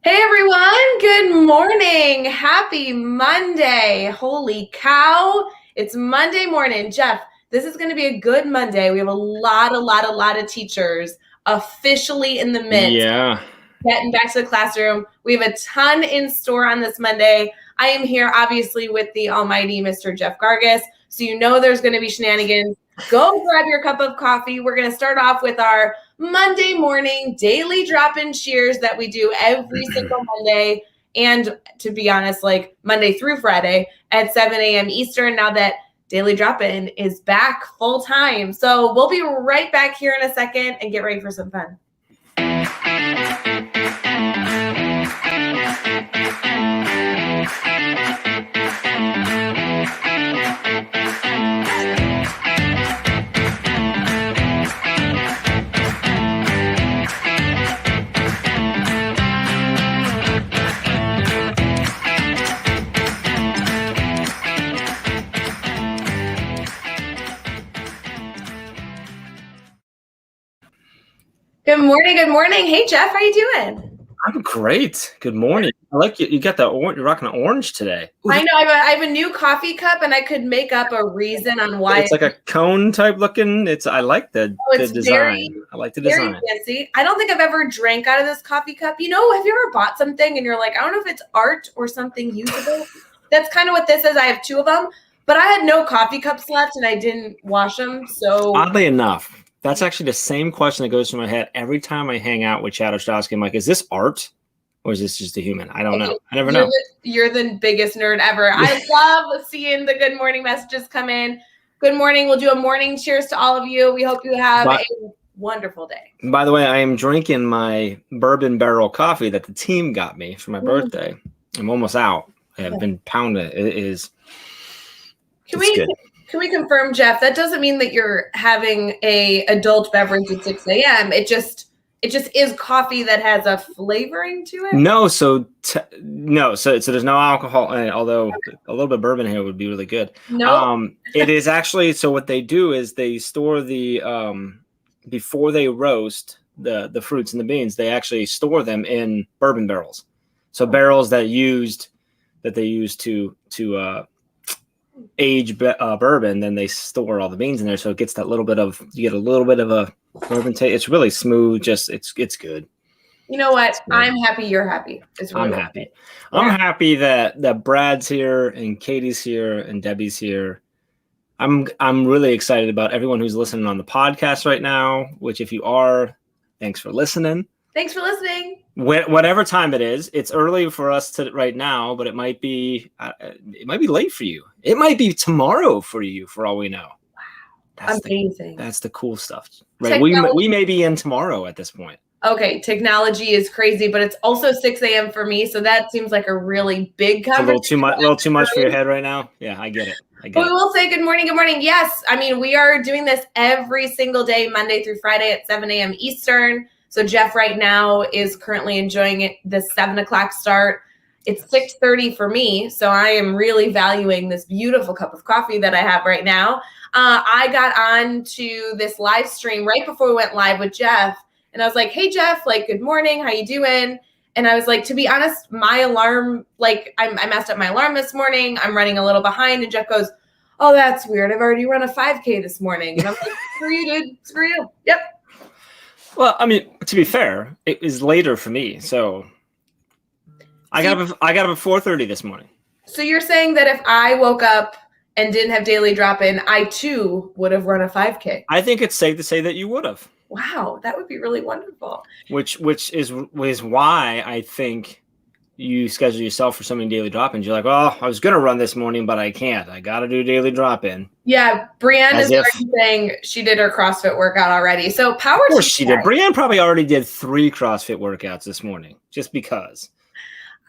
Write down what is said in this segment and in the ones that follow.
Hey everyone, good morning. Happy Monday. Holy cow. It's Monday morning. Jeff, this is going to be a good Monday. We have a lot of teachers officially in the midst, Yeah. getting back to the classroom. We have a ton in store on this Monday. I am here obviously with the almighty Mr. Jeff Gargis. So you know there's going to be shenanigans. Go grab your cup of coffee. We're going to start off with our Monday morning daily drop-in cheers that we do every single Monday. And to be honest, like Monday through Friday at 7 a.m. Eastern, now that Daily Drop-In is back full time. So we'll be right back here in a second and get ready for some fun. Good morning. Good morning. Hey, Jeff, how you doing? I'm great. Good morning. I like you. You got the orange. You're rocking orange today. Ooh, I know. I have a new coffee cup, and I could make up a reason on why it's like a cone type looking. I like the design. I like the design. Very fancy. I don't think I've ever drank out of this coffee cup. You know, have you ever bought something and you're like, I don't know if it's art or something usable? That's kind of what this is. I have two of them, but I had no coffee cups left, and I didn't wash them. So oddly enough, that's actually the same question that goes through my head every time I hang out with Chad Ostrowski. I'm like, is this art or is this just a human? I don't know. I never know. You're the biggest nerd ever. I love seeing the good morning messages come in. Good morning. We'll do a morning cheers to all of you. We hope you have a wonderful day. By the way, I am drinking my bourbon barrel coffee that the team got me for my birthday. I'm almost out. I have been pounding it. It is. Can we confirm, Jeff, that doesn't mean that you're having a adult beverage at 6 a.m. It just is coffee that has a flavoring to it? No, so there's no alcohol, although a little bit of bourbon here would be really good. No. It is actually, so what they do is they store the before they roast the fruits and the beans, they actually store them in bourbon barrels. So barrels that they use to age bourbon, then they store all the beans in there, so it gets that little bit of, you get a little bit of a bourbon taste. It's really smooth. Just it's good. You know what? I'm happy you're happy. I'm happy. I'm happy that Brad's here and Katie's here and Debbie's here. I'm really excited about everyone who's listening on the podcast right now, which if you are, thanks for listening. Thanks for listening. Whatever time it is, it's early for us right now, but it might be late for you. It might be tomorrow for you, for all we know. Wow, that's amazing. That's the cool stuff, right? We may be in tomorrow at this point. Okay, technology is crazy, but it's also 6 a.m. for me, so that seems like a really big conversation. A little too much for your head right now. Yeah, I get it. But we will say good morning. Good morning. Yes, I mean, we are doing this every single day, Monday through Friday at 7 a.m. Eastern. So Jeff right now is currently enjoying it, the 7 o'clock start. It's 6:30 for me, so I am really valuing this beautiful cup of coffee that I have right now. I got on to this live stream right before we went live with Jeff, and I was like, hey, Jeff, like, good morning. How you doing? And I was like, to be honest, my alarm, like, I messed up my alarm this morning. I'm running a little behind. And Jeff goes, oh, that's weird. I've already run a 5K this morning. And I'm like, screw you, dude. Screw you. Yep. Well, I mean, to be fair, it was later for me, so I got up at 4:30 this morning. So you're saying that if I woke up and didn't have daily drop-in, I too would have run a 5K? I think it's safe to say that you would have. Wow, that would be really wonderful. Which is why I think you schedule yourself for so many daily drop-ins. You're like, oh, I was going to run this morning, but I can't. I got to do daily drop-in. Yeah, Brianne is already saying she did her CrossFit workout already. So power to you. Of course she did. Brianne probably already did 3 CrossFit workouts this morning, just because.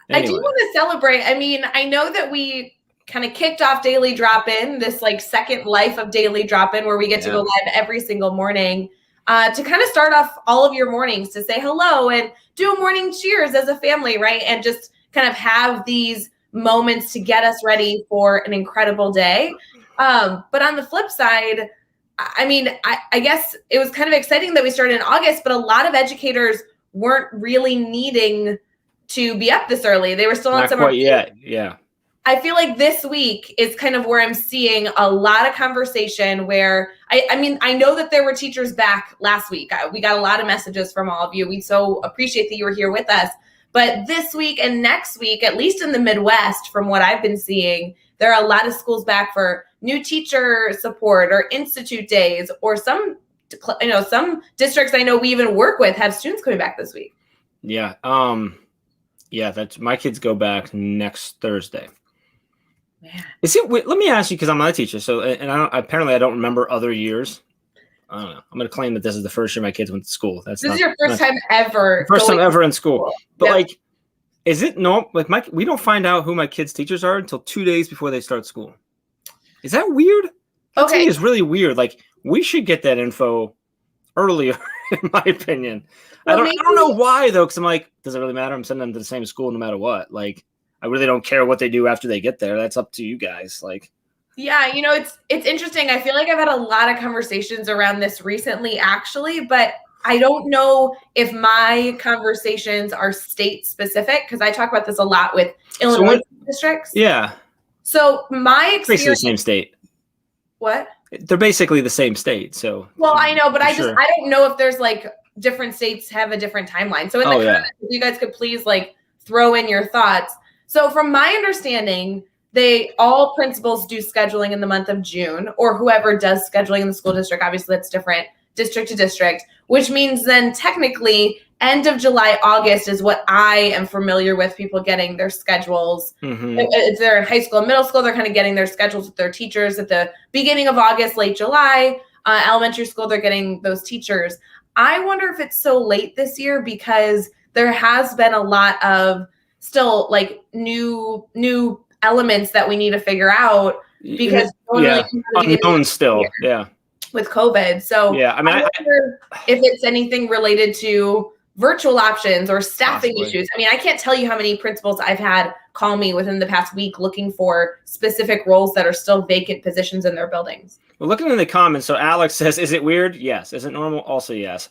Anyway. I do want to celebrate. I mean, I know that we kind of kicked off daily drop-in, this like second life of daily drop-in where we get to go live every single morning. To kind of start off all of your mornings, to say hello and do a morning cheers as a family, right? And just kind of have these moments to get us ready for an incredible day. But on the flip side, I mean, I guess it was kind of exciting that we started in August, but a lot of educators weren't really needing to be up this early. They were still on Not summer quite break. yet. Yeah. I feel like this week is kind of where I'm seeing a lot of conversation where I know that there were teachers back last week. We got a lot of messages from all of you. We so appreciate that you were here with us. But this week and next week, at least in the Midwest, from what I've been seeing, there are a lot of schools back for new teacher support or institute days, or some districts I know we even work with have students coming back this week. Yeah. Yeah, that's my kids go back next Thursday. Man. Let me ask you, because I'm not a teacher, so and I don't remember other years. I don't know. I'm going to claim that this is the first year my kids went to school. This is your first time ever. First time ever in school. But yep. like, is it no? Like we don't find out who my kids' teachers are until 2 days before they start school. Is that weird? That to me is really weird. Like we should get that info earlier, in my opinion. Well, I don't know why though, because I'm like, does it really matter? I'm sending them to the same school no matter what. Like, I really don't care what they do after they get there. That's up to you guys. Like, yeah, it's interesting. I feel like I've had a lot of conversations around this recently, actually, but I don't know if my conversations are state specific, because I talk about this a lot with Illinois districts. Yeah. So my experience, basically the same state. What? They're basically the same state. So. Well, I know, but I don't know if there's like different states have a different timeline. So in the comments, if you guys could please like throw in your thoughts. So from my understanding, all principals do scheduling in the month of June, or whoever does scheduling in the school district. Obviously, that's different district to district, which means then technically end of July, August is what I am familiar with, people getting their schedules. Mm-hmm. If they're in high school and middle school, they're kind of getting their schedules with their teachers at the beginning of August, late July. Elementary school, they're getting those teachers. I wonder if it's so late this year because there has been a lot of still like new elements that we need to figure out because unknown still. Yeah. With COVID. So yeah, I mean, I wonder if it's anything related to virtual options or staffing issues. I mean, I can't tell you how many principals I've had call me within the past week looking for specific roles that are still vacant positions in their buildings. Well, looking in the comments, so Alex says, is it weird? Yes. Is it normal? Also, yes.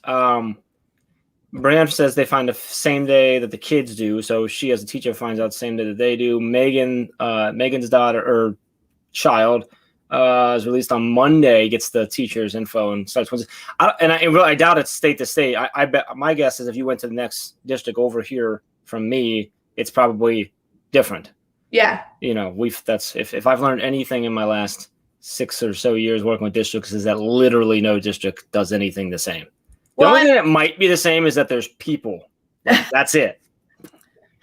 Brand says they find the same day that the kids do. So she, as a teacher, finds out the same day that they do. Megan's daughter or child is released on Monday, gets the teacher's info and starts Wednesday. I doubt it's state to state. I bet my guess is if you went to the next district over here from me, it's probably different. Yeah. If I've learned anything in my last 6 or so years working with districts is that literally no district does anything the same. The only thing that might be the same is that there's people. That's it.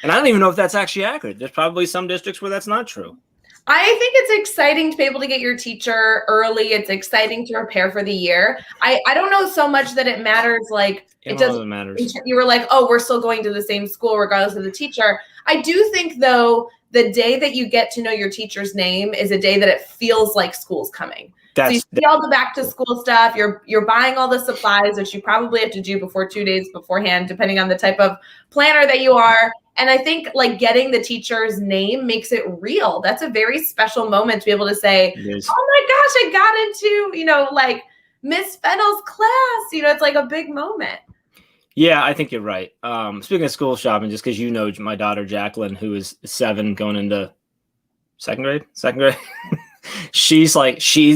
And I don't even know if that's actually accurate. There's probably some districts where that's not true. I think it's exciting to be able to get your teacher early. It's exciting to prepare for the year. I don't know so much that it matters. Like it doesn't matter. You were like, oh, we're still going to the same school regardless of the teacher. I do think though, the day that you get to know your teacher's name is a day that it feels like school's coming. So you see all the back to school stuff. You're buying all the supplies, which you probably have to do before 2 days beforehand, depending on the type of planner that you are. And I think like getting the teacher's name makes it real. That's a very special moment to be able to say, oh my gosh, I got into, like Miss Fennell's class. It's like a big moment. Yeah, I think you're right. Speaking of school shopping, just because my daughter Jacqueline, who is 7 going into second grade, she's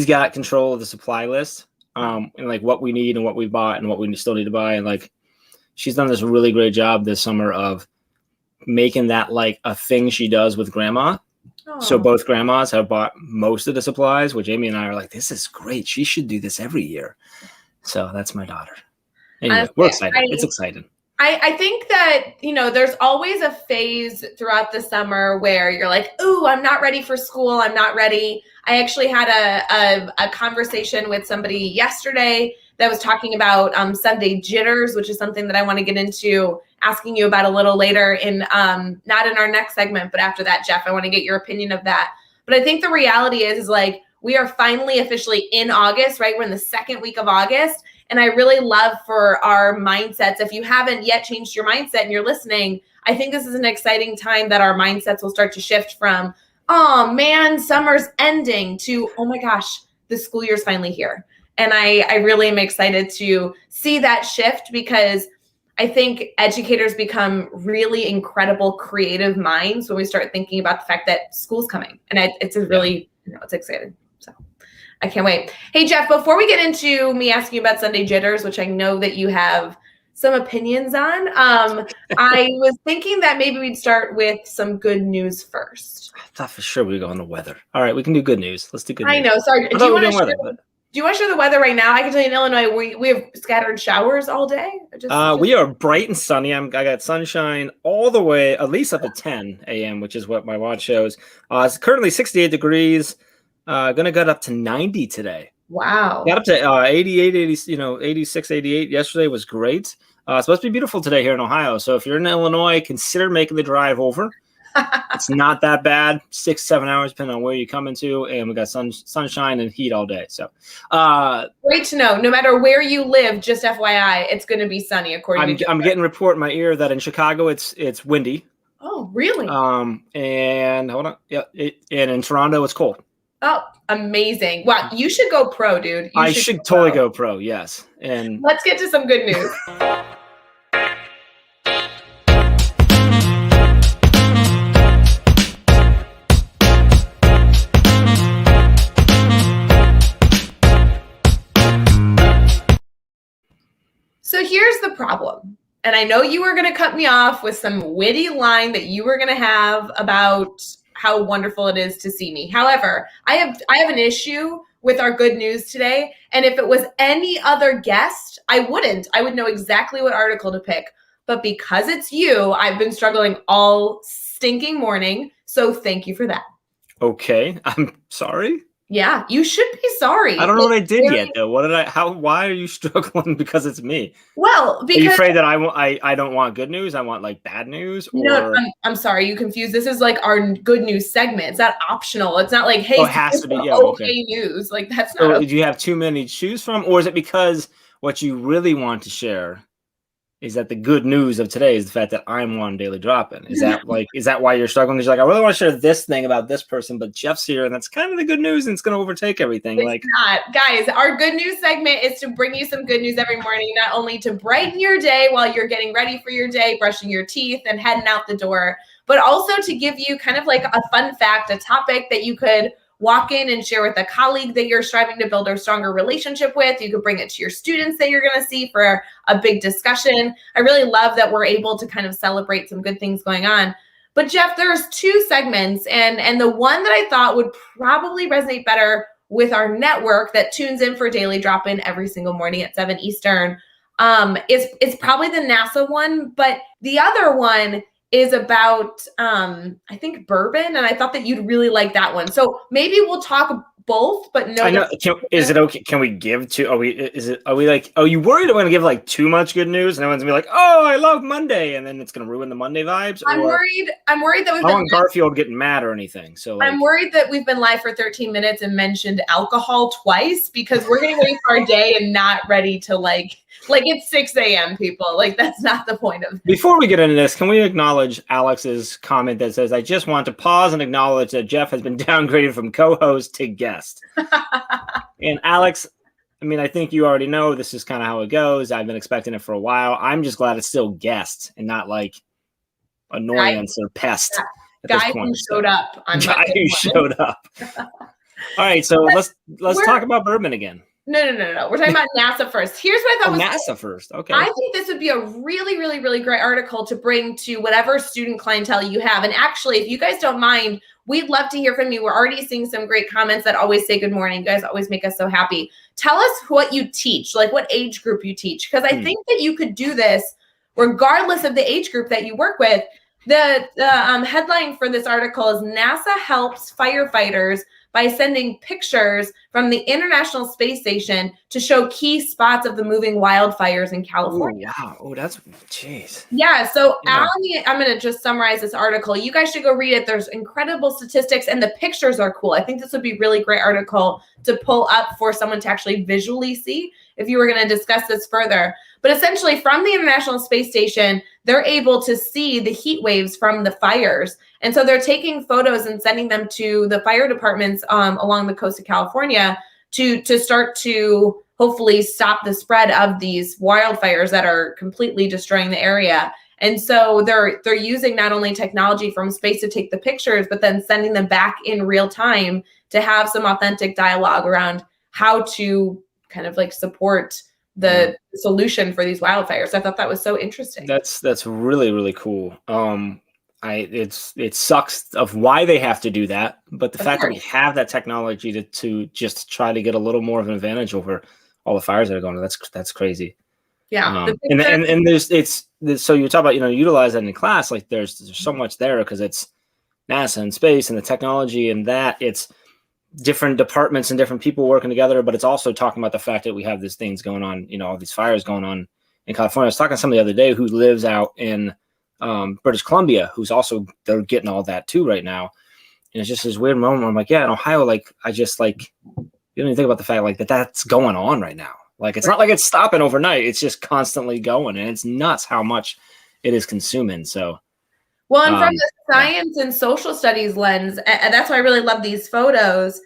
got control of the supply list, and like what we need and what we bought and what we still need to buy. And like, she's done this really great job this summer of making that like a thing she does with grandma. Oh. So both grandmas have bought most of the supplies, which Amy and I are like, this is great. She should do this every year. So that's my daughter. Anyway, we're excited. It's exciting. I think that, there's always a phase throughout the summer where you're like, ooh, I'm not ready for school. I'm not ready. I actually had a conversation with somebody yesterday that was talking about Sunday jitters, which is something that I want to get into asking you about a little later in, not in our next segment, but after that, Jeff, I want to get your opinion of that. But I think the reality is like, we are finally officially in August, right? We're in the second week of August. And I really love for our mindsets. If you haven't yet changed your mindset and you're listening, I think this is an exciting time that our mindsets will start to shift from, oh man, summer's ending to, oh my gosh, the school year's finally here. And I really am excited to see that shift because I think educators become really incredible creative minds when we start thinking about the fact that school's coming. And it's a really, it's exciting. So I can't wait. Hey, Jeff, before we get into me asking you about Sunday jitters, which I know that you have some opinions on, I was thinking that maybe we'd start with some good news first. I thought for sure we'd go on the weather. All right, we can do good news. Let's do good news. I know. Sorry. Do you want to share the weather right now? I can tell you in Illinois, we have scattered showers all day. We are bright and sunny. I got sunshine all the way, at least up to 10 a.m., which is what my watch shows. It's currently 68 degrees. Gonna get up to 90 today. Wow. Got up to 88, 80, 86, 88. Yesterday was great. It's supposed to be beautiful today here in Ohio. So if you're in Illinois, consider making the drive over. It's not that bad. 6-7 hours, depending on where you come into, and we got sunshine and heat all day. So great to know. No matter where you live, just FYI, it's going to be sunny. According to I'm getting a report in my ear that in Chicago it's windy. Oh, really? And hold on, and in Toronto it's cold. Oh, amazing! Wow, you should go pro, dude. I should totally go pro. Yes, and let's get to some good news. So here's the problem. And I know you were going to cut me off with some witty line that you were going to have about how wonderful it is to see me. However, I have an issue with our good news today. And if it was any other guest, I would know exactly what article to pick. But because it's you, I've been struggling all stinking morning. So thank you for that. Okay. I'm sorry. Yeah, you should be sorry. I don't know what I did yet, though. Why are you struggling because it's me? Well, because... Are you afraid that I don't want good news? I want like bad news? Or... No, I'm sorry, you confused. This is like our good news segment. It's not optional. It's not like, hey, it has to be okay news. Like that's not. So, did you have too many to choose from, or is it because what you really want to share is that the good news of today is the fact that I'm on Daily Drop-In? Is that why you're struggling? Because you're like, I really want to share this thing about this person, but Jeff's here, and that's kind of the good news, and it's going to overtake everything. It's not. Guys, our good news segment is to bring you some good news every morning, not only to brighten your day while you're getting ready for your day, brushing your teeth, and heading out the door, but also to give you kind of like a fun fact, a topic that you could walk in and share with a colleague that you're striving to build a stronger relationship with. You could bring it to your students that you're going to see for a big discussion. I really love that we're able to kind of celebrate some good things going on. But Jeff, there's two segments, and the one that I thought would probably resonate better with our network that tunes in for Daily Drop-In every single morning at 7 Eastern is probably the NASA one, but the other one is about, I think, bourbon, and I thought that you'd really like that one. So maybe we'll talk both, but no. I know. Is it okay? Can we give two? Are we like? Are you worried we're going to give like too much good news, and everyone's going to be like, "Oh, I love Monday," and then it's going to ruin the Monday vibes? I'm worried that we've been. I don't want Garfield getting mad or anything. So I'm worried that we've been live for 13 minutes and mentioned alcohol twice because we're getting ready for our day and not ready to like it's 6 a.m. people. Like that's not the point of it. Before we get into this, can we acknowledge Alex's comment that says, "I just want to pause and acknowledge that Jeff has been downgraded from co-host to guest." And Alex, I mean, I think you already know this is kind of how it goes. I've been expecting it for a while. I'm just glad it's still guest and not like annoyance or pest. Guy who showed up on guy who showed up. All right, so let's talk about bourbon again. No. We're talking about NASA first. Here's what I thought was NASA first. Okay. I think this would be a really, really, really great article to bring to whatever student clientele you have. And actually, if you guys don't mind, we'd love to hear from you. We're already seeing some great comments that always say good morning. You guys always make us so happy. Tell us what you teach, like what age group you teach. Because I think that you could do this regardless of the age group that you work with. The headline for this article is NASA helps firefighters by sending pictures from the International Space Station to show key spots of the moving wildfires in California. Oh, wow. Oh, that's, jeez. Yeah, so I'm going to just summarize this article. You guys should go read it. There's incredible statistics, and the pictures are cool. I think this would be a really great article to pull up for someone to actually visually see if you were going to discuss this further. But essentially, from the International Space Station, they're able to see the heat waves from the fires. And so they're taking photos and sending them to the fire departments along the coast of California to start to hopefully stop the spread of these wildfires that are completely destroying the area. And so they're using not only technology from space to take the pictures, but then sending them back in real time to have some authentic dialogue around how to kind of like support the solution for these wildfires. I thought that was so interesting. That's really, really cool. It sucks of why they have to do that, but the fact that we have that technology to just try to get a little more of an advantage over all the fires that are going on, that's crazy. Yeah. And there's so you talk about, utilize that in class, like there's so much there because it's NASA and space and the technology and that it's different departments and different people working together, but it's also talking about the fact that we have these things going on, all these fires going on in California. I was talking to somebody the other day who lives out in British Columbia, who's also, they're getting all that too right now. And it's just this weird moment where I'm like, yeah, in Ohio, like, I just like, you don't even think about the fact like that's going on right now. Like, it's not like it's stopping overnight. It's just constantly going, and it's nuts how much it is consuming. So, well, and from the science and social studies lens, and that's why I really love these photos.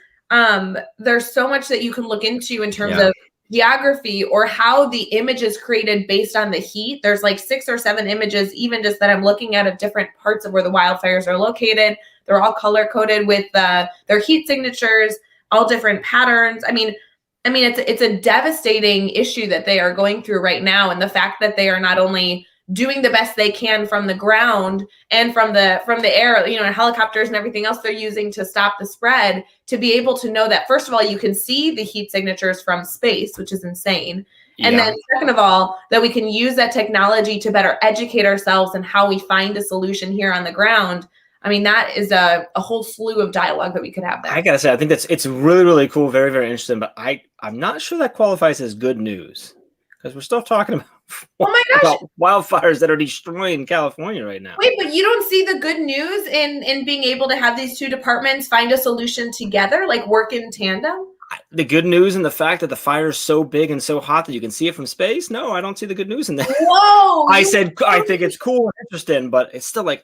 There's so much that you can look into in terms of geography or how the image is created based on the heat. There's like 6 or 7 images, even just that I'm looking at of different parts of where the wildfires are located. They're all color coded with their heat signatures, all different patterns. I mean, it's a devastating issue that they are going through right now, and the fact that they are not only doing the best they can from the ground and from the air, helicopters and everything else they're using to stop the spread, to be able to know that, first of all, you can see the heat signatures from space, which is insane. And then second of all, that we can use that technology to better educate ourselves and how we find a solution here on the ground. I mean, that is a whole slew of dialogue that we could have there. I gotta say, I think it's really, really cool, very, very interesting, but I'm not sure that qualifies as good news because we're still talking about about wildfires that are destroying California right now. Wait, but you don't see the good news in being able to have these two departments find a solution together, like work in tandem? The good news and the fact that the fire is so big and so hot that you can see it from space? No, I don't see the good news in that. Whoa! I said I think it's cool and interesting, but it's still like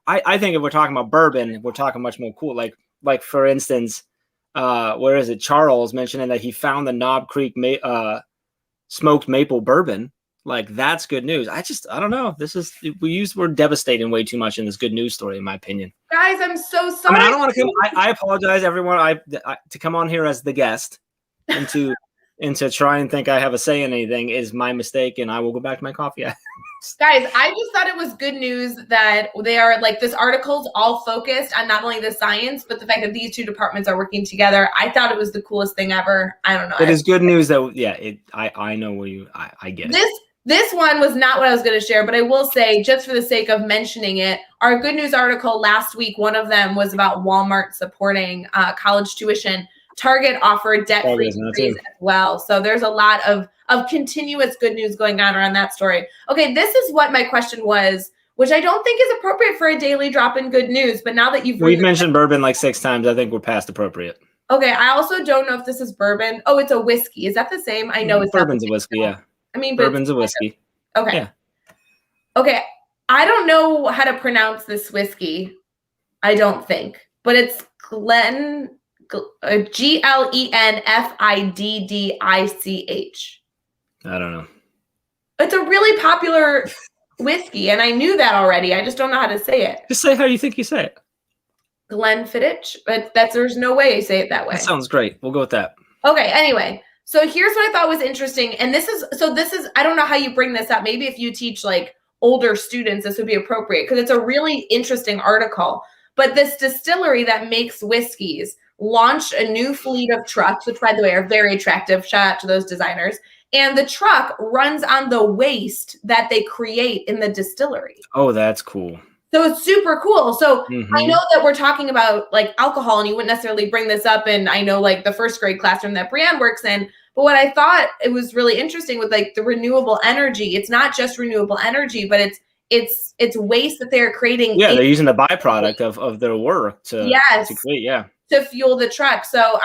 I think if we're talking about bourbon, we're talking much more cool. Like for instance, where is it? Charles mentioning that he found the Knob Creek smoked maple bourbon. Like, that's good news. I don't know. We use the word devastating way too much in this good news story, in my opinion. Guys, I'm so sorry. I mean, I don't want to come. I apologize, everyone. To come on here as the guest and to try and think I have a say in anything is my mistake, and I will go back to my coffee. Guys, I just thought it was good news that they are like, this article's all focused on not only the science, but the fact that these two departments are working together. I thought it was the coolest thing ever. I don't know. It is good news that, I know where I get it. This one was not what I was going to share, but I will say, just for the sake of mentioning it, our good news article last week, one of them was about Walmart supporting college tuition. Target offered debt-free degrees as well. So there's a lot of continuous good news going on around that story. Okay, this is what my question was, which I don't think is appropriate for a daily drop in good news. But now that we've mentioned bourbon like 6 times, I think we're past appropriate. Okay, I also don't know if this is bourbon. Oh, it's a whiskey. Is that the same? I know it's bourbon's a whiskey, yeah. I mean, bourbon's a whiskey. Okay. Yeah. Okay. I don't know how to pronounce this whiskey. I don't think, but it's Glenfiddich. I don't know. It's a really popular whiskey, and I knew that already. I just don't know how to say it. Just say how you think you say it. Glenfiddich, but there's no way you say it that way. That sounds great. We'll go with that. Okay. Anyway. So here's what I thought was interesting. And this is, I don't know how you bring this up. Maybe if you teach like older students, this would be appropriate because it's a really interesting article. But this distillery that makes whiskeys launched a new fleet of trucks, which by the way are very attractive. Shout out to those designers. And the truck runs on the waste that they create in the distillery. Oh, that's cool. So it's super cool. So I know that we're talking about like alcohol, and you wouldn't necessarily bring this up in, I know, like the first grade classroom that Brianne works in. But what I thought it was really interesting with like the renewable energy, it's not just renewable energy, but it's waste that they're creating. Yeah, they're using the byproduct of their work to create, to fuel the truck. So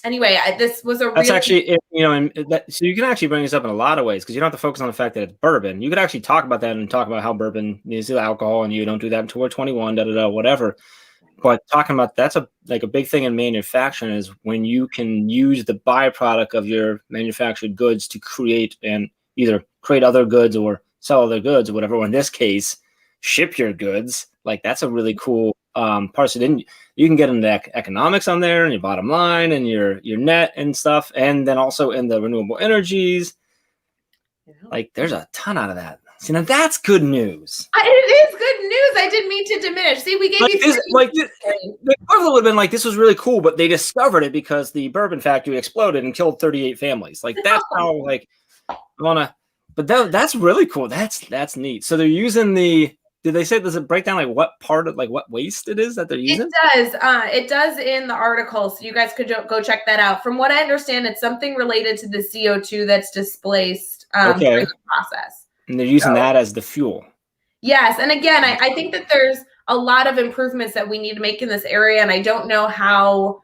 anyway, this was that's actually, so you can actually bring this up in a lot of ways because you don't have to focus on the fact that it's bourbon. You could actually talk about that and talk about how bourbon needs alcohol and you don't do that until we're 21, whatever. but talking about that's a big thing in manufacturing is when you can use the byproduct of your manufactured goods to create and either create other goods or sell other goods or whatever, or in this case, ship your goods. Like that's a really cool part. So then you can get into economics on there and your bottom line and your net and stuff. And then also in the renewable energies, like there's a ton out of that. See, now that's good news. It is good news. I didn't mean to diminish. See, we gave you the equivalent would have been like, this was really cool, but they discovered it because the bourbon factory exploded and killed 38 families. Like that's how like I wanna. But that's really cool. That's neat. So they're using the. Did they say, does it break down like what part of like what waste it is that they're using? It does. It does in the article. So you guys could go check that out. From what I understand, it's something related to the CO2 that's displaced during the process. And they're using that as the fuel. Yes. And again, I think that there's a lot of improvements that we need to make in this area. And I don't know how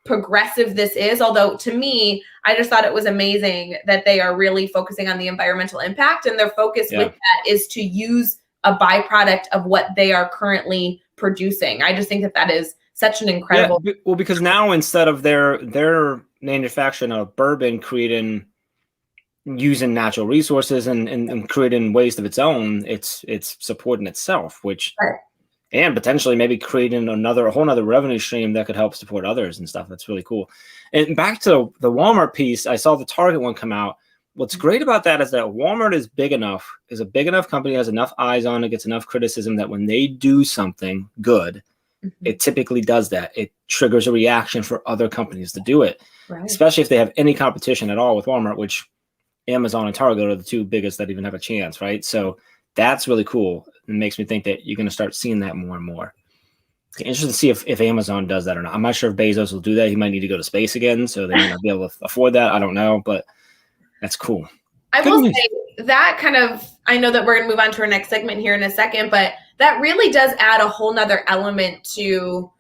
progressive this is. Although to me, I just thought it was amazing that they are really focusing on the environmental impact, and their focus with that is to use a byproduct of what they are currently producing. I just think that is such an incredible. Yeah, well, because now instead of their manufacturing of bourbon using natural resources and creating waste of its own, it's supporting itself, which and potentially maybe creating a whole nother revenue stream that could help support others and stuff. That's really cool. And back to the Walmart piece, I saw the Target one come out. What's great about that is that Walmart is a big enough company, has enough eyes on it, gets enough criticism that when they do something good, it typically does that. It triggers a reaction for other companies to do it, especially if they have any competition at all with Walmart, which Amazon and Target are the two biggest that even have a chance, right? So that's really cool. It makes me think that you're going to start seeing that more and more. Interested to see if Amazon does that or not. I'm not sure if Bezos will do that. He might need to go to space again, so they might not be able to afford that. I don't know, but that's cool. I will say that kind of, I know that we're going to move on to our next segment here in a second, but that really does add a whole nother element to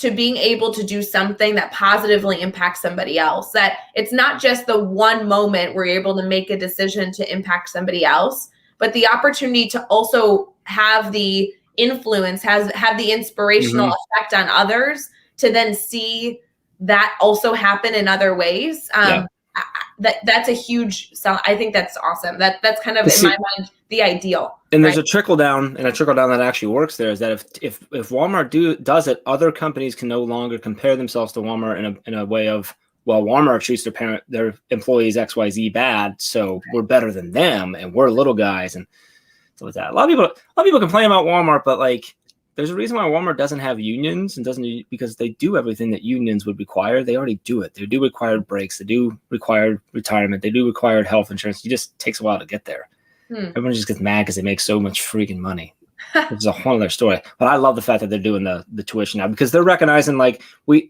being able to do something that positively impacts somebody else. That it's not just the one moment where you're able to make a decision to impact somebody else, but the opportunity to also have the influence, have the inspirational effect on others, to then see that also happen in other ways. That's a huge sell. I think that's awesome. That's kind of in my mind the ideal. And there's a trickle down, that actually works. There is that if Walmart does it, other companies can no longer compare themselves to Walmart in a way of, well, Walmart treats their employees XYZ bad, so we're better than them, and we're little guys, and so with that. A lot of people complain about Walmart, but like, there's a reason why Walmart doesn't have unions and because they do everything that unions would require. They already do it. They do require breaks. They do require retirement. They do require health insurance. It just takes a while to get there. Everyone just gets mad because they make so much freaking money. Which is a whole other story. But I love the fact that they're doing the tuition now, because they're recognizing, like,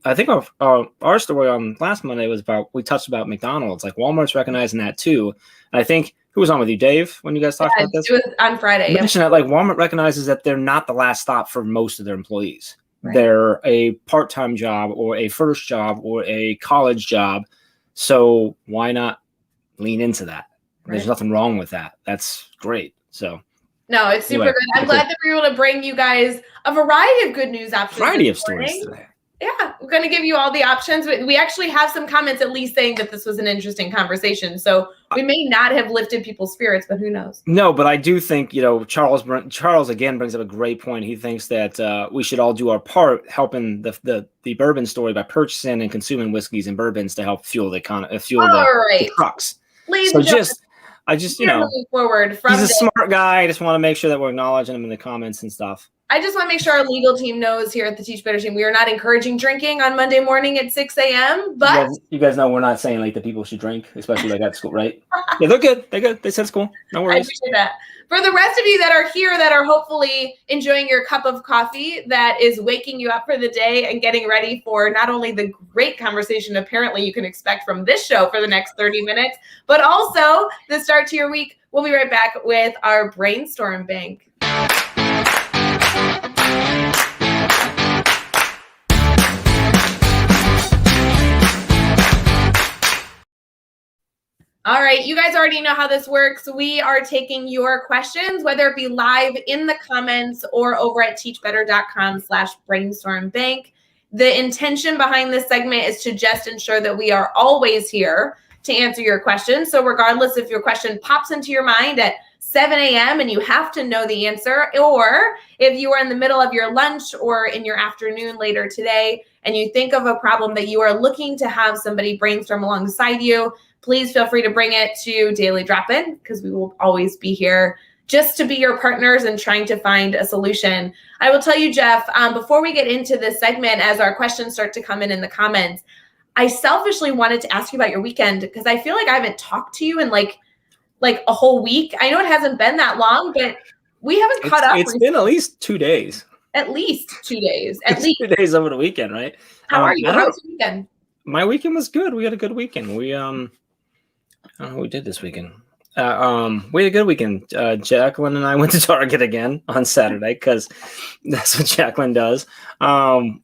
I think our story on last Monday was we touched about McDonald's. Like, Walmart's recognizing that too. And I think, who was on with you, Dave, when you guys talked about this? It was on Friday. You mentioned that, like, Walmart recognizes that they're not the last stop for most of their employees. They're a part-time job or a first job or a college job. So why not lean into that? There's nothing wrong with that. That's great. So. No, it's super good. I'm glad that we were able to bring you guys a variety of good news options. Variety of stories today. Yeah, we're going to give you all the options. We actually have some comments at least saying that this was an interesting conversation. So we may not have lifted people's spirits, but who knows? No, but I do think, Charles again brings up a great point. He thinks that we should all do our part helping the bourbon story by purchasing and consuming whiskeys and bourbons to help fuel the the trucks. Ladies so and moving forward from he's a smart guy. I just want to make sure that we're acknowledging him in the comments and stuff. I just want to make sure our legal team knows here at the Teach Better team, we are not encouraging drinking on Monday morning at 6 a.m. But you guys know we're not saying like that people should drink, especially like at school, right? Yeah, they're good. They're good. They said it's cool. No worries. I appreciate that. For the rest of you that are here, that are hopefully enjoying your cup of coffee that is waking you up for the day and getting ready for not only the great conversation apparently you can expect from this show for the next 30 minutes, but also the start to your week. We'll be right back with our brainstorm bank. All right, you guys already know how this works. We are taking your questions, whether it be live in the comments or over at teachbetter.com/brainstormbank. The intention behind this segment is to just ensure that we are always here to answer your questions. So regardless if your question pops into your mind at 7 a.m. and you have to know the answer, or if you are in the middle of your lunch or in your afternoon later today and you think of a problem that you are looking to have somebody brainstorm alongside you, please feel free to bring it to Daily Drop-In, because we will always be here just to be your partners and trying to find a solution. I will tell you, Jeff, before we get into this segment, as our questions start to come in the comments, I selfishly wanted to ask you about your weekend, because I feel like I haven't talked to you in like a whole week. I know it hasn't been that long, but we haven't caught up. It's been at least 2 days. At least 2 days. At It's least 2 days over the weekend, right? How are you? How was your weekend? My weekend was good. We had a good weekend. We I don't know what we did this weekend. We had a good weekend. Jacqueline and I went to Target again on Saturday, because that's what Jacqueline does. She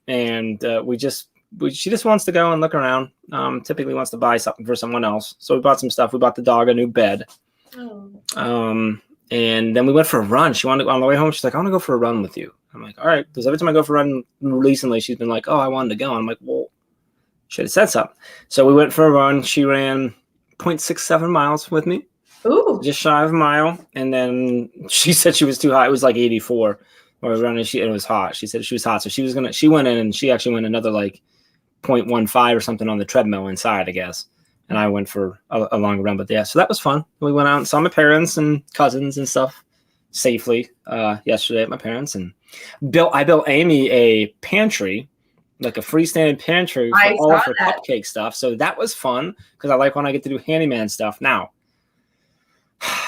just wants to go and look around. Typically wants to buy something for someone else. So we bought some stuff. We bought the dog a new bed. Oh. And then we went for a run. She wanted, on the way home, she's like, I want to go for a run with you. I'm like, all right. Because every time I go for a run recently, she's been like, oh, I wanted to go. And I'm like, well, should have said something. So we went for a run. She ran 0.67 miles with me. Ooh. Just shy of a mile. And then she said she was too hot. It was like 84 when we were running. It was hot. She said she was hot. So she went in and she actually went another like 0.15 or something on the treadmill inside, I guess. And I went for a longer run. But yeah, so that was fun. We went out and saw my parents and cousins and stuff safely yesterday at my parents. And I built Amy a pantry, like a freestanding pantry for all of her cupcake stuff. So that was fun, because I like when I get to do handyman stuff. Now,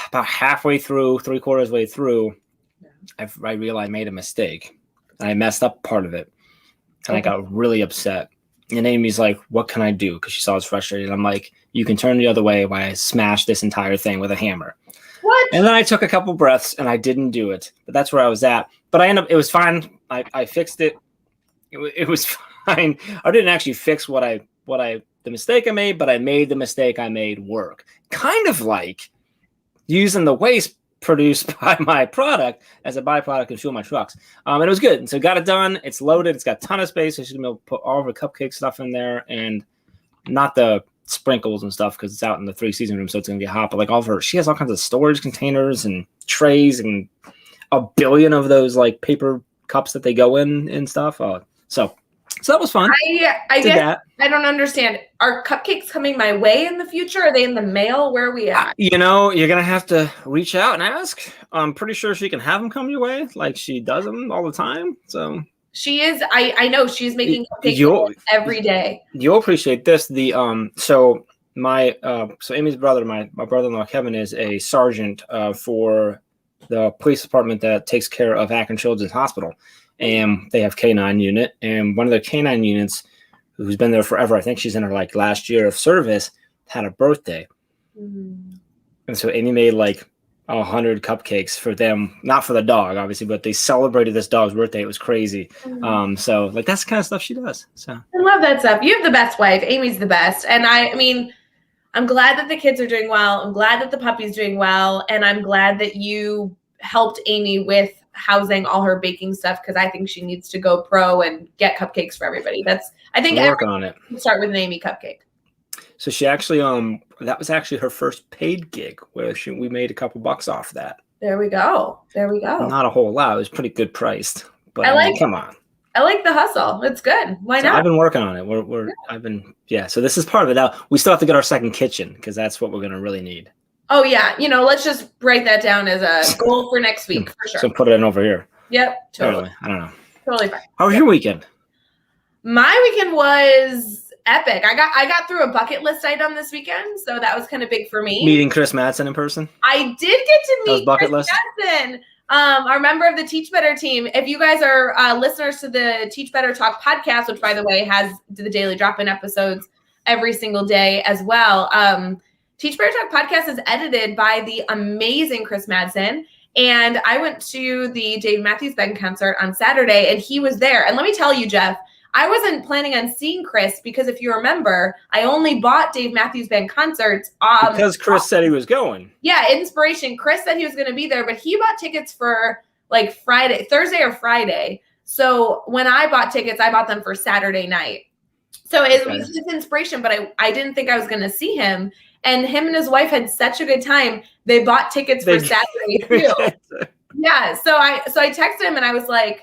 about halfway through, 3/4 way through, I realized I made a mistake. I messed up part of it. And I got really upset. And Amy's like, what can I do? Because she saw I was frustrated. I'm like, you can turn the other way while I smash this entire thing with a hammer. What? And then I took a couple breaths and I didn't do it. But that's where I was at. But it was fine. I fixed it. It was fine. I didn't actually fix the mistake I made, but I made the mistake I made work. Kind of like using the waste produced by my product as a byproduct and fuel my trucks. And it was good. And so got it done. It's loaded. It's got a ton of space. So she's going to be able to put all of her cupcake stuff in there, and not the sprinkles and stuff, because it's out in the 3-season room. So it's going to get hot. But like she has all kinds of storage containers and trays and a billion of those like paper cups that they go in and stuff. So that was fun. I guess I don't understand. Are cupcakes coming my way in the future? Are they in the mail? Where are we at? You're going to have to reach out and ask. I'm pretty sure she can have them come your way, like she does them all the time. So she is. I know she's making cupcakes every day. You'll appreciate this. So Amy's brother, my brother-in-law Kevin, is a sergeant for the police department that takes care of Akron Children's Hospital. And they have K9 unit, and one of their K9 units, who's been there forever, I think she's in her like last year of service, had a birthday. Mm. And so Amy made like 100 cupcakes for them, not for the dog, obviously, but they celebrated this dog's birthday. It was crazy. Mm. So like that's the kind of stuff she does. So I love that stuff. You have the best wife. Amy's the best. And I mean, I'm glad that the kids are doing well. I'm glad that the puppy's doing well. And I'm glad that you helped Amy with housing all her baking stuff, because I think she needs to go pro and get cupcakes for everybody. I think working on it. Start with an Amy cupcake. So she actually that was actually her first paid gig, where we made a couple bucks off that. There we go. Not a whole lot. It was pretty good priced, but come on. I like the hustle. It's good. Why not? I've been working on it. So this is part of it. Now we still have to get our second kitchen, because that's what we're going to really need. Oh, yeah. Let's just write that down as a goal for next week, for sure. So put it in over here. Yep. Totally. I don't know. Totally fine. How was your weekend? My weekend was epic. I got through a bucket list item this weekend, so that was kind of big for me. Meeting Chris Madsen in person? I did get to meet Chris Madsen, our member of the Teach Better team. If you guys are listeners to the Teach Better Talk podcast, which, by the way, has the daily drop-in episodes every single day as well, Teach Better Talk podcast is edited by the amazing Chris Madsen. And I went to the Dave Matthews Band concert on Saturday, and he was there. And let me tell you, Jeff, I wasn't planning on seeing Chris because if you remember, I only bought Dave Matthews Band concerts. Because Chris said he was going. Yeah, inspiration. Chris said he was going to be there, but he bought tickets for like Thursday or Friday. So when I bought tickets, I bought them for Saturday night. So it was his inspiration, but I didn't think I was going to see him. And him and his wife had such a good time. They bought tickets for Saturday too. Yeah. So I texted him and I was like,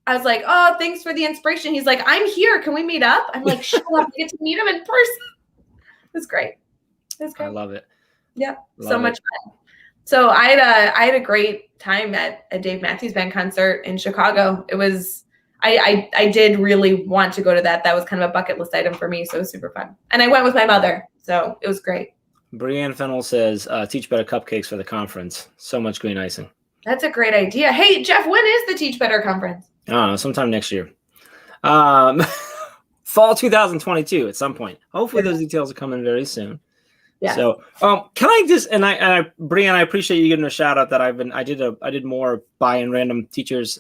oh, thanks for the inspiration. He's like, I'm here. Can we meet up? I'm like, shut up. I get to meet him in person. It was great. I love it. Yeah. So much fun. So I had a great time at a Dave Matthews Band concert in Chicago. It was, I did really want to go to that. That was kind of a bucket list item for me. So it was super fun. And I went with my mother. So it was great. Brianne Fennell says, Teach Better cupcakes for the conference. So much green icing. That's a great idea. Hey, Jeff, when is the Teach Better conference? I don't know, sometime next year. Fall 2022 at some point. Hopefully those details will come in very soon. Yeah. So, can I just Brianne, I appreciate you giving a shout out that I did more buying random teachers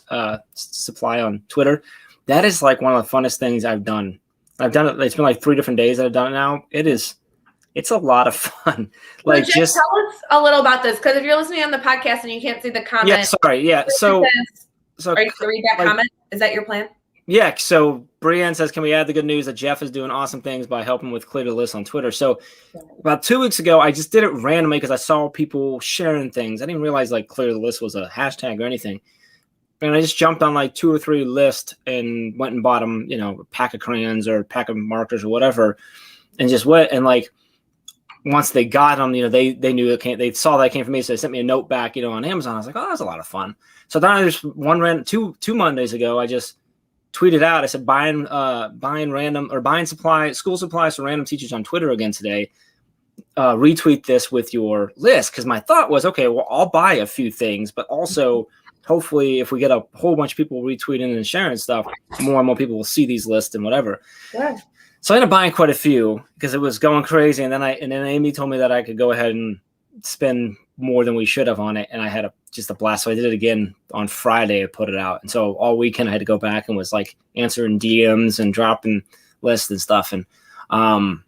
supply on Twitter. That is like one of the funnest things I've done. I've done it. It's been like 3 different days that I've done it now. It's a lot of fun. Like, just tell us a little about this, because if you're listening on the podcast and you can't see the comment. Yeah, sorry. Yeah. So are you going to read that comment? Is that your plan? Yeah. So Brianne says, can we add the good news that Jeff is doing awesome things by helping with Clear the List on Twitter? So about 2 weeks ago, I just did it randomly because I saw people sharing things. I didn't realize like Clear the List was a hashtag or anything. And I just jumped on like 2 or 3 lists and went and bought them, a pack of crayons or a pack of markers or whatever, and just went and like, once they got them, they knew it came. They saw that it came from me, so they sent me a note back, on Amazon. I was like, oh, that's a lot of fun. So then I just two Mondays ago, I just tweeted out. I said, buying school supplies for random teachers on Twitter again today. Retweet this with your list, because my thought was, okay, well, I'll buy a few things, but also hopefully if we get a whole bunch of people retweeting and sharing stuff, more and more people will see these lists and whatever. Yeah. So I ended up buying quite a few because it was going crazy. And then Amy told me that I could go ahead and spend more than we should have on it. And I had just a blast. So I did it again on Friday. I put it out. And so all weekend I had to go back and was like answering DMs and dropping lists and stuff. And now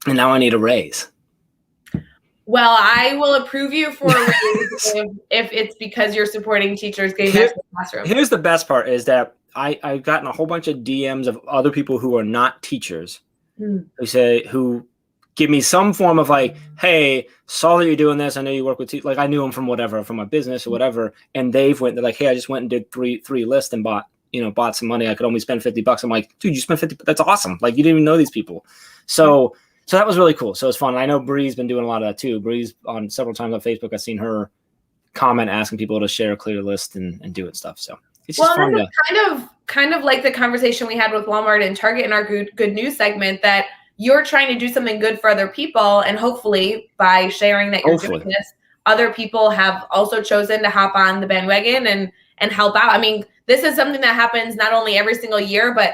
I need a raise. Well, I will approve you for a raise if it's because you're supporting teachers getting back to the classroom. Here's the best part is that I've gotten a whole bunch of DMs of other people who are not teachers who give me some form of like, hey, saw that you're doing this. I know you work with like I knew them from my business or whatever. And they're like, hey, I just went and did three lists and bought some money. I could only spend $50. I'm like, dude, you spent $50. That's awesome. Like you didn't even know these people. So that was really cool. So it's fun. I know Bree's been doing a lot of that too. Bree's on several times on Facebook. I've seen her comment asking people to share a clear list and do it stuff. So it's just fun kind of like the conversation we had with Walmart and Target in our good news segment, that you're trying to do something good for other people. And hopefully by sharing that you're doing this, other people have also chosen to hop on the bandwagon and help out. I mean, this is something that happens not only every single year, but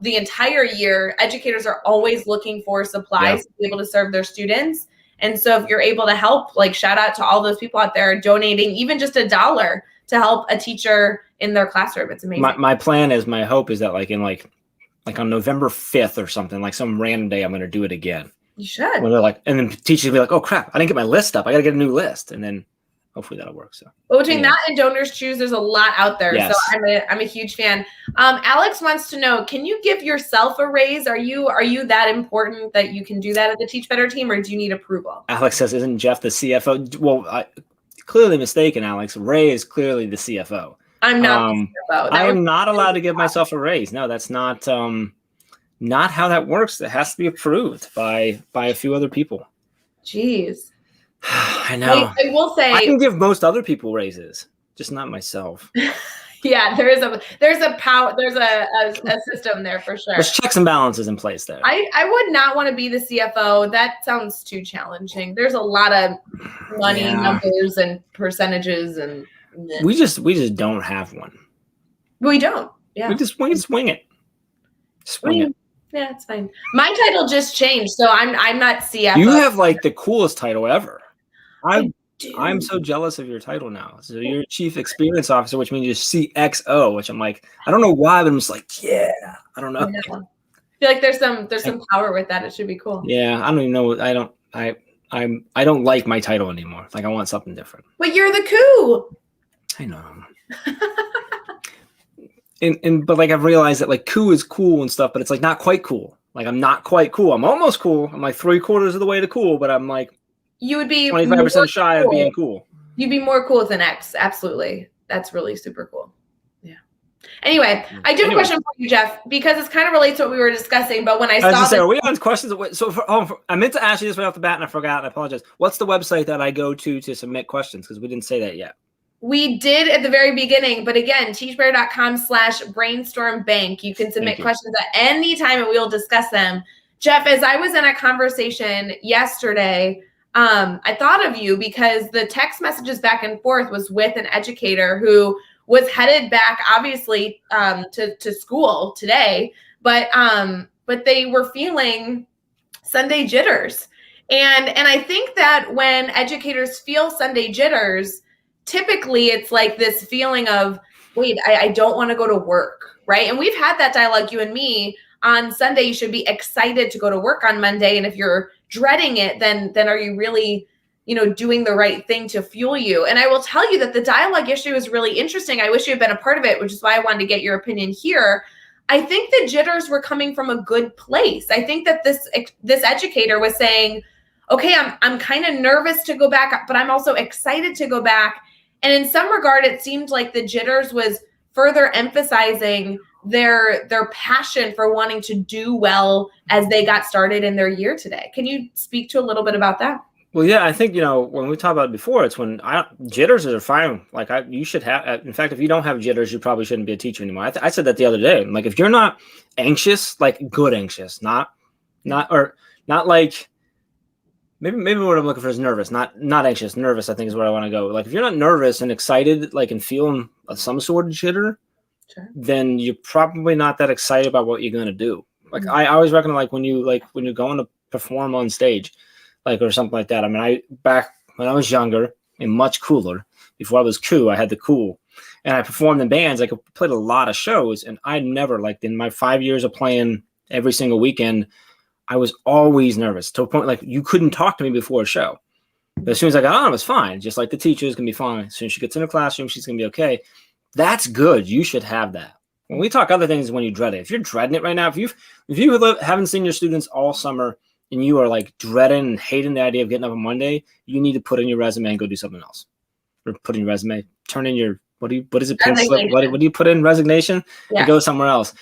the entire year. Educators are always looking for supplies to be able to serve their students. And so if you're able to help, like shout out to all those people out there donating even just $1 to help a teacher in their classroom. It's amazing. My hope is that like on November 5th or something, like some random day, I'm going to do it again. You should. When they're like, and then teachers will be like, oh crap, I didn't get my list up. I got to get a new list. And then hopefully that'll work. So well, between that and Donors Choose, there's a lot out there. Yes. So I'm a huge fan. Alex wants to know, can you give yourself a raise? Are you that important that you can do that at the Teach Better team, or do you need approval? Alex says, isn't Jeff the CFO? Well, clearly mistaken, Alex. Ray is clearly the CFO. I'm not the CFO. I am not allowed to give myself a raise. No, that's not how that works. It has to be approved by a few other people. Jeez. I know. I will say I can give most other people raises, just not myself. Yeah, there's a system there for sure. There's checks and balances in place there. I would not want to be the CFO. That sounds too challenging. There's a lot of money numbers and percentages, and we just don't have one. We don't. Yeah. We just swing it. Swing it. Yeah, it's fine. My title just changed, so I'm not CFO. You have like the coolest title ever. Dude. I'm so jealous of your title now. So you're Chief Experience Officer, which means you're CXO, which I'm like, I don't know why, but I'm just like, yeah, I don't know. I feel like there's some power with that. It should be cool. Yeah, I don't even know. I don't like my title anymore. Like I want something different. But you're the coup. I know. But like I've realized that like coup is cool and stuff, but it's like not quite cool. Like I'm not quite cool. I'm almost cool. I'm like 3/4 of the way to cool, but I'm like you would be 25% shy of being cool. You'd be more cool with an X. Absolutely. That's really super cool. Yeah. Anyway, I do have a question for you, Jeff, because it's kind of relates to what we were discussing. But when I saw are we on questions? So I meant to ask you this right off the bat, and I forgot. And I apologize. What's the website that I go to submit questions? Because we didn't say that yet. We did at the very beginning, but again, teachbear.com/brainstormbank. You can submit questions at any time and we'll discuss them. Jeff, as I was in a conversation yesterday, I thought of you because the text messages back and forth was with an educator who was headed back, obviously, to school today, but they were feeling Sunday jitters. And I think that when educators feel Sunday jitters, typically it's like this feeling of, wait, I don't want to go to work, right? And we've had that dialogue, you and me. On Sunday, you should be excited to go to work on Monday. And if you're dreading it, then are you really, doing the right thing to fuel you? And I will tell you that the dialogue yesterday was really interesting. I wish you had been a part of it, which is why I wanted to get your opinion here. I think the jitters were coming from a good place. I think that this educator was saying, okay, I'm kind of nervous to go back, but I'm also excited to go back. And in some regard, it seemed like the jitters was further emphasizing their passion for wanting to do well as they got started in their year today. Can you speak to a little bit about that? Well, yeah, I think, when we talked about it before, it's when jitters are fine. Like you should have, in fact, if you don't have jitters, you probably shouldn't be a teacher anymore. I said that the other day. Like if you're not anxious, like good anxious, not like, maybe what I'm looking for is nervous, not anxious. Nervous, I think, is where I want to go. Like if you're not nervous and excited, like and feeling some sort of jitter, sure, then you're probably not that excited about what you're going to do. Like I always reckon, like when you're going to perform on stage, like or something like that. I mean, back when I was younger and much cooler, before I was cool, I had the cool, and I performed in bands. Like I played a lot of shows, and I never, like in my 5 years of playing every single weekend, I was always nervous to a point like you couldn't talk to me before a show. But as soon as I got on, it was fine. Just like the teacher is going to be fine. As soon as she gets in the classroom, she's going to be okay. That's good. You should have that. When we talk other things, when you dread it. If you're dreading it right now, if you haven't seen your students all summer and you are like dreading and hating the idea of getting up on Monday, you need to put in your resume and go do something else. Or put in your resume, turn in your what is it? What do you put in? Resignation? Yeah. And go somewhere else.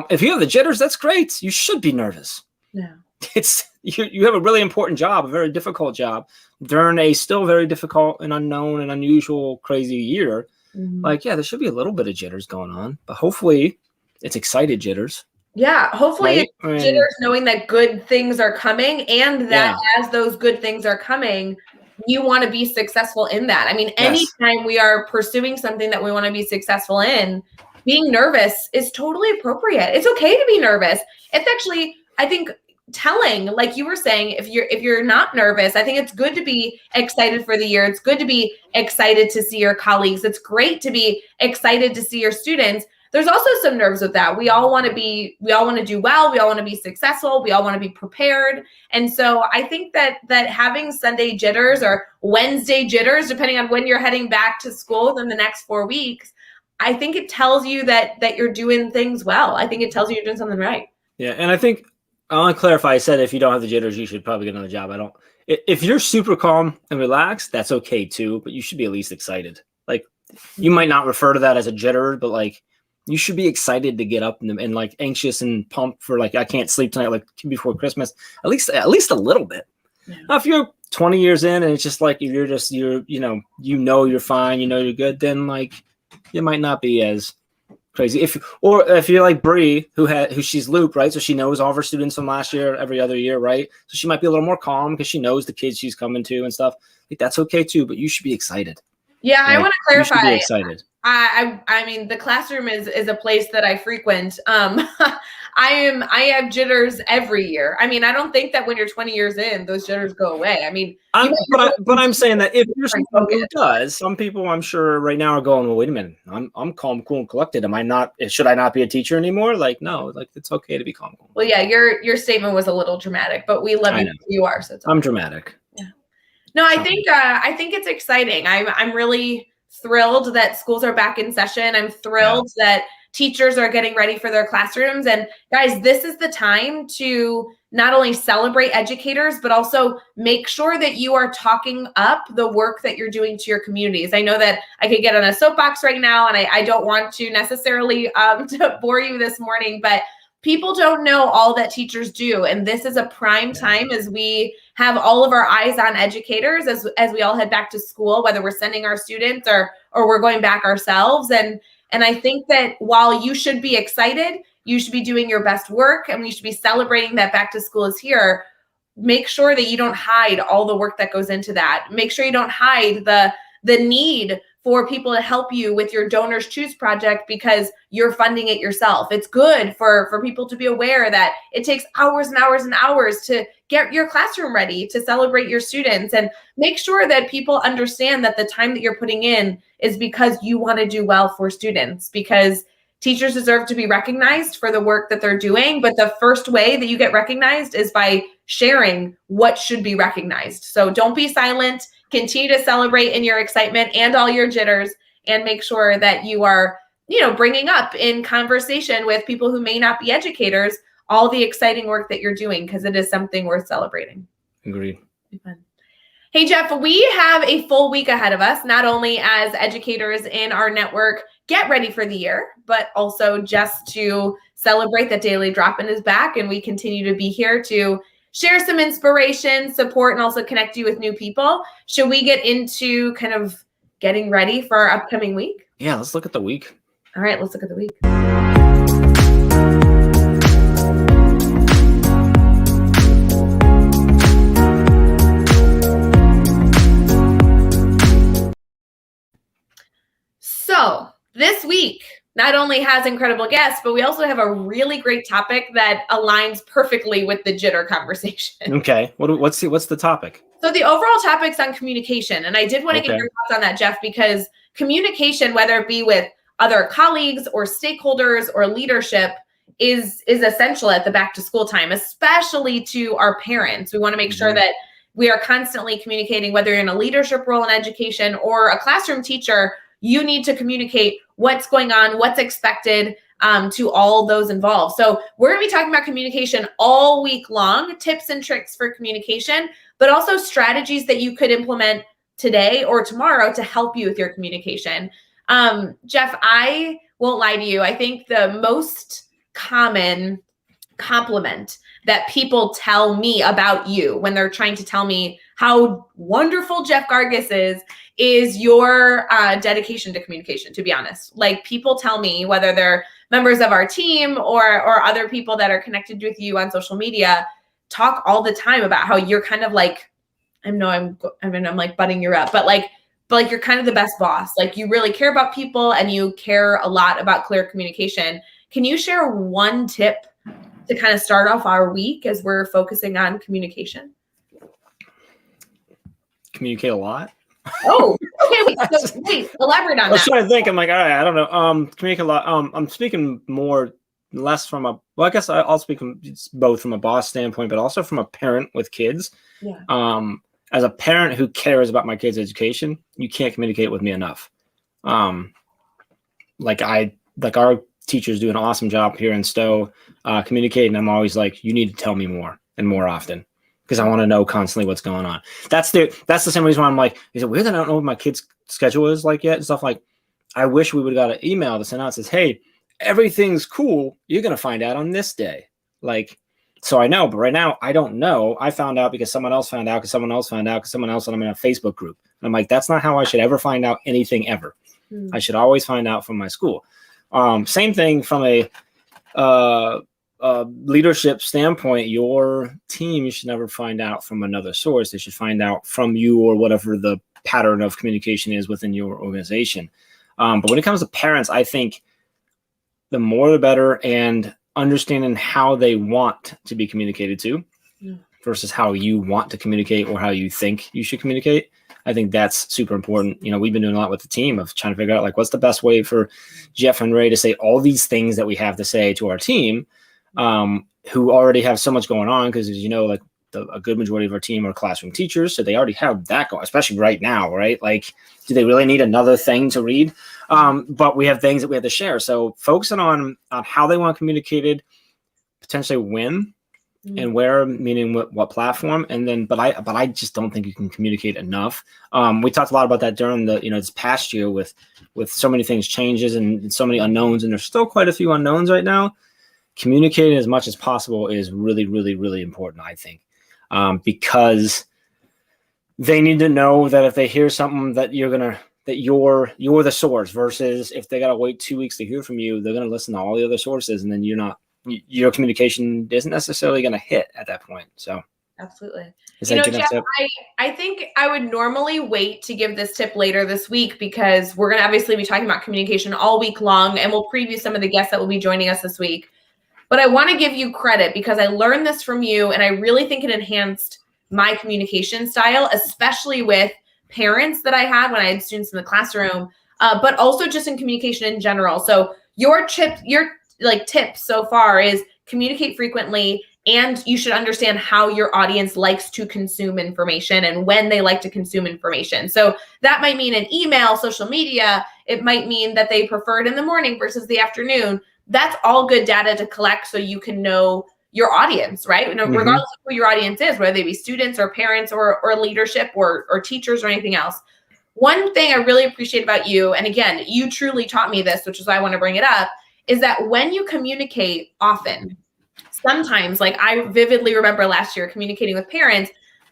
If you have the jitters, that's great. You should be nervous. Yeah, it's you have a really important job, a very difficult job during a still very difficult and unknown and unusual, crazy year. Mm-hmm. Like, yeah, there should be a little bit of jitters going on, but hopefully it's excited jitters. Yeah, hopefully it's jitters knowing that good things are coming and that as those good things are coming, you want to be successful in that. I mean, anytime we are pursuing something that we want to be successful in, being nervous is totally appropriate. It's okay to be nervous. It's actually, I think, telling, like you were saying, if you're not nervous, I think it's good to be excited for the year. It's good to be excited to see your colleagues. It's great to be excited to see your students. There's also some nerves with that. We all want to do well. We all want to be successful. We all want to be prepared. And so I think that having Sunday jitters or Wednesday jitters, depending on when you're heading back to school in the next 4 weeks, I think it tells you that you're doing things well. I think it tells you you're doing something right. Yeah, and I think I want to clarify. I said if you don't have the jitters, you should probably get another job. If you're super calm and relaxed, that's okay too, but you should be at least excited. Like you might not refer to that as a jitter, but like you should be excited to get up and like anxious and pumped for like, I can't sleep tonight, like before Christmas, at least a little bit. Yeah. Now, if you're 20 years in and it's just like, you're you're fine, you're good, then like you might not be as crazy. If you're like Bree, who she's looped, right? So she knows all of her students from last year, every other year, right? So she might be a little more calm because she knows the kids she's coming to and stuff. Like that's okay too, but you should be excited. Yeah, like, I want to clarify. You should be excited. I mean, the classroom is a place that I frequent. I have jitters every year. I mean, I don't think that when you're 20 years in, those jitters go away. I mean, I'm saying that if you're someone who COVID. does, some people I'm sure right now are going, well, wait a minute, I'm calm, cool, and collected. Am I not? Should I not be a teacher anymore? Like, no, like it's okay to be calm, cool. Well, yeah, your statement was a little dramatic, but we love you who you are. So it's okay. I'm dramatic. Yeah. No, I think it's exciting. I'm really thrilled that schools are back in session. I'm thrilled that teachers are getting ready for their classrooms. And guys, this is the time to not only celebrate educators, but also make sure that you are talking up the work that you're doing to your communities. I know that I could get on a soapbox right now, and I don't want to necessarily to bore you this morning, but people don't know all that teachers do. And this is a prime time as we have all of our eyes on educators as we all head back to school, whether we're sending our students or we're going back ourselves. And I think that while you should be excited, you should be doing your best work, and we should be celebrating that back to school is here. Make sure that you don't hide all the work that goes into that. Make sure you don't hide the need for people to help you with your Donors Choose project because you're funding it yourself. It's good for people to be aware that it takes hours and hours and hours to get your classroom ready to celebrate your students, and make sure that people understand that the time that you're putting in is because you want to do well for students, because teachers deserve to be recognized for the work that they're doing. But the first way that you get recognized is by sharing what should be recognized. So don't be silent. Continue to celebrate in your excitement and all your jitters, and make sure that you are, bringing up in conversation with people who may not be educators, all the exciting work that you're doing, because it is something worth celebrating. Agreed. Hey, Jeff, we have a full week ahead of us, not only as educators in our network get ready for the year, but also just to celebrate that Daily Drop-In is back, and we continue to be here to share some inspiration, support, and also connect you with new people. Should we get into kind of getting ready for our upcoming week? Yeah, let's look at the week. All right, let's look at the week. So this week not only has incredible guests, but we also have a really great topic that aligns perfectly with the jitter conversation. Okay. What's the topic? So the overall topic's on communication. And I did want to get your thoughts on that, Jeff, because communication, whether it be with other colleagues or stakeholders or leadership, is essential at the back to school time, especially to our parents. We want to make sure that we are constantly communicating, whether you're in a leadership role in education or a classroom teacher. You need to communicate what's going on, what's expected to all those involved. So we're going to be talking about communication all week long, tips and tricks for communication, but also strategies that you could implement today or tomorrow to help you with your communication. Jeff, I won't lie to you. I think the most common compliment that people tell me about you when they're trying to tell me how wonderful Jeff Gargis is your dedication to communication, to be honest. Like, people tell me, whether they're members of our team or other people that are connected with you on social media, talk all the time about how you're kind of like, I'm like butting you up, but you're kind of the best boss. Like, you really care about people and you care a lot about clear communication. Can you share one tip to kind of start off our week as we're focusing on communication? Communicate a lot. Oh, okay. Wait, elaborate on that. I was trying to think. I'm like, all right, I don't know. Communicate a lot. I'm speaking less from I guess I'll speak both from a boss standpoint, but also from a parent with kids. Yeah. As a parent who cares about my kids' education, you can't communicate with me enough. Our teachers do an awesome job here in Stowe communicating. I'm always like, you need to tell me more and more often, because I want to know constantly what's going on. That's the same reason why I'm like, is it weird that I don't know what my kid's schedule is like yet and stuff? Like, I wish we would have got an email to send out that says, hey, everything's cool. You're going to find out on this day. Like, so I know, but right now I don't know. I found out because someone else found out, because someone else found out, because someone else, and I'm in a Facebook group. And I'm like, that's not how I should ever find out anything ever. I should always find out from my school. Same thing from a leadership standpoint. Your team, you should never find out from another source. They should find out from you, or whatever the pattern of communication is within your organization. But when it comes to parents, I think the more the better, and understanding how they want to be communicated to versus how you want to communicate or how you think you should communicate. I think that's super important. We've been doing a lot with the team of trying to figure out like what's the best way for Jeff and Ray to say all these things that we have to say to our team, who already have so much going on. Because as you know, like a good majority of our team are classroom teachers, so they already have that going, especially right now, right? Like, do they really need another thing to read? But we have things that we have to share. So focusing on how they want communicated, potentially when and where, meaning what platform, and then, but I just don't think you can communicate enough. We talked a lot about that during the, this past year with so many things changes and so many unknowns, and there's still quite a few unknowns right now. Communicating as much as possible is really, really, really important, I think, because they need to know that if they hear something that you're the source, versus if they got to wait 2 weeks to hear from you, they're going to listen to all the other sources, and then your communication isn't necessarily going to hit at that point. So absolutely. Jeff, I think I would normally wait to give this tip later this week, because we're going to obviously be talking about communication all week long, and we'll preview some of the guests that will be joining us this week. But I want to give you credit, because I learned this from you, and I really think it enhanced my communication style, especially with parents that I had when I had students in the classroom, but also just in communication in general. So your tip so far is communicate frequently, and you should understand how your audience likes to consume information and when they like to consume information. So that might mean an email, social media. It might mean that they prefer it in the morning versus the afternoon. That's all good data to collect so you can know your audience, right? Regardless of who your audience is, whether they be students or parents or leadership or teachers or anything else. One thing I really appreciate about you, and again, you truly taught me this, which is why I want to bring it up, is that when you communicate often, sometimes, like I vividly remember last year communicating with parents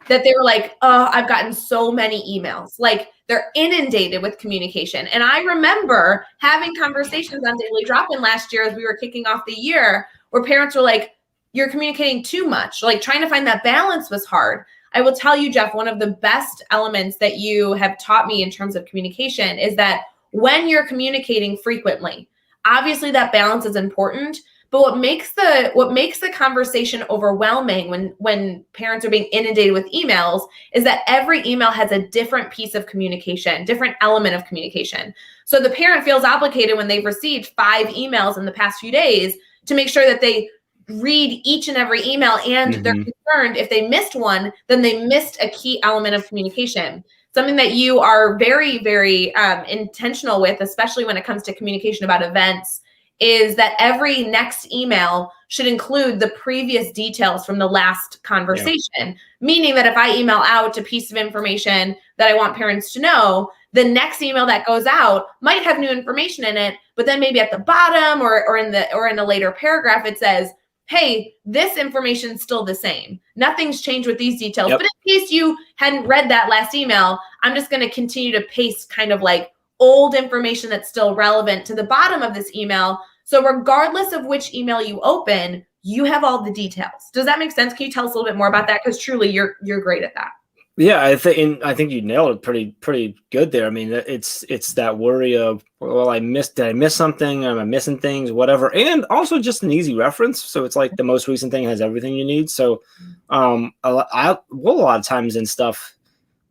that they were like, oh, I've gotten so many emails. Like they're inundated with communication. And I remember having conversations on Daily Drop-In last year as we were kicking off the year, where parents were like, you're communicating too much. Like trying to find that balance was hard. I will tell you, Jeff, one of the best elements that you have taught me in terms of communication is that when you're communicating frequently, obviously that balance is important. But what makes the conversation overwhelming when parents are being inundated with emails is that every email has a different piece of communication, different element of communication. So the parent feels obligated when they've received 5 emails in the past few days to make sure that they read each and every email, and they're concerned if they missed one, then they missed a key element of communication. Something that you are very, very intentional with, especially when it comes to communication about events, is that every next email should include the previous details from the last conversation. Meaning that if I email out a piece of information that I want parents to know, the next email that goes out might have new information in it, but then maybe at the bottom or in a later paragraph, it says, hey, this information's still the same. Nothing's changed with these details. But in case you hadn't read that last email, I'm just going to continue to paste kind of like old information that's still relevant to the bottom of this email. So regardless of which email you open, you have all the details. Does that make sense? Can you tell us a little bit more about that? Because truly, you're great at that. Yeah, I think you nailed it pretty good there. I mean, it's that worry of, well, did I miss something? Am I missing things? Whatever. And also just an easy reference. So it's like the most recent thing has everything you need. So a lot of times in stuff,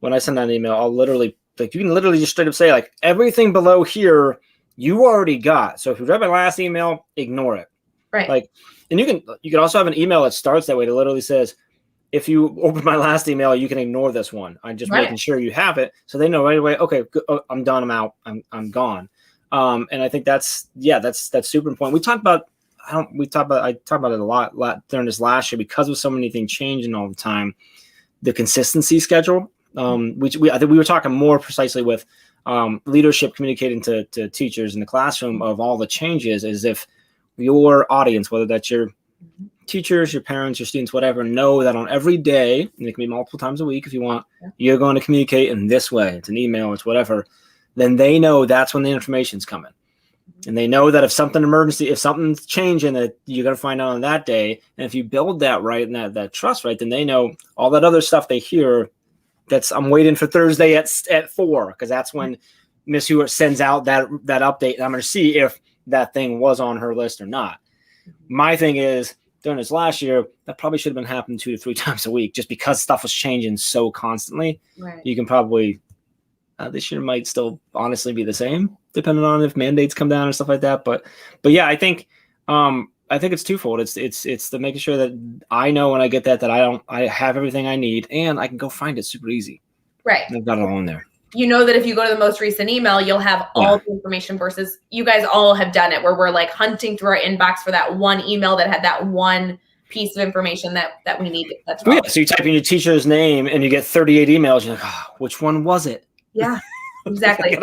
when I send out an email, I'll literally, like, you can literally just straight up say, like, everything below here you already got. So if you read my last email, ignore it. Right. Like, and you can also have an email that starts that way. That literally says, if you open my last email, you can ignore this one. I'm just making sure you have it, so they know right away. Okay, I'm done. I'm out. I'm gone. And I think that's super important. I talked about it a lot during this last year, because of so many things changing all the time. The consistency schedule, which I think we were talking more precisely with leadership communicating to teachers in the classroom of all the changes, is if your audience, whether that's your teachers, your parents, your students, whatever, know that on every day, and it can be multiple times a week if you want, you're going to communicate in this way. It's an email, it's whatever. Then they know that's when the information's coming. And they know that if something's changing, that you're going to find out on that day. And if you build that right and that trust right, then they know all that other stuff they hear. I'm waiting for Thursday at 4, because that's when Miss Hewitt sends out that update, and I'm going to see if that thing was on her list or not. My thing is, during this last year, that probably should have been happening 2 to 3 times a week, just because stuff was changing so constantly. Right. You can probably this year might still honestly be the same, depending on if mandates come down or stuff like that. But yeah, I think it's twofold. It's the making sure that I know when I get that I have everything I need, and I can go find it super easy. Right. I've got it all in there. You know that if you go to the most recent email, you'll have all the information, versus you guys all have done it where we're like hunting through our inbox for that one email that had that one piece of information that we need. That's yeah. So you type in your teacher's name and you get 38 emails. You're like, oh, which one was it? Yeah, exactly.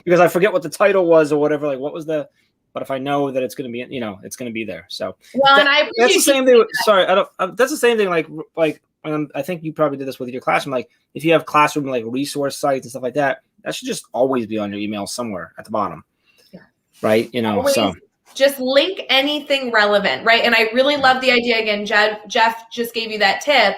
Because I forget what the title was or whatever. Like, what was the? But if I know that it's going to be, it's going to be there. So and that's the same thing. Sorry, that's the same thing. Like. I think you probably did this with your classroom. Like if you have classroom like resource sites and stuff like that, that should just always be on your email somewhere at the bottom. Yeah. Right. Always so just link anything relevant. Right. And I really love the idea. Again, Jeff just gave you that tip.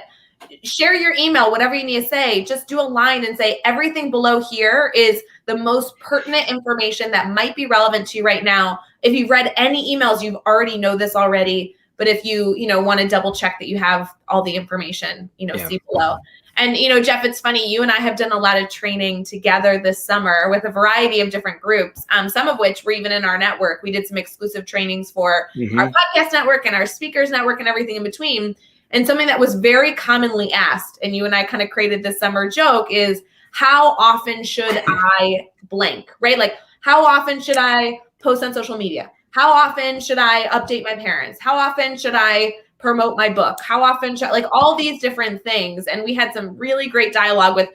Share your email, whatever you need to say. Just do a line and say everything below here is the most pertinent information that might be relevant to you right now. If you've read any emails, you already know this already. But if you want to double check that you have all the information, see below. And, Jeff, it's funny. You and I have done a lot of training together this summer with a variety of different groups, some of which were even in our network. We did some exclusive trainings for our podcast network and our speakers network and everything in between. And something that was very commonly asked, and you and I kind of created this summer joke, is how often should I blank, right? Like, how often should I post on social media? How often should I update my parents? How often should I promote my book? How often should like all these different things? And we had some really great dialogue with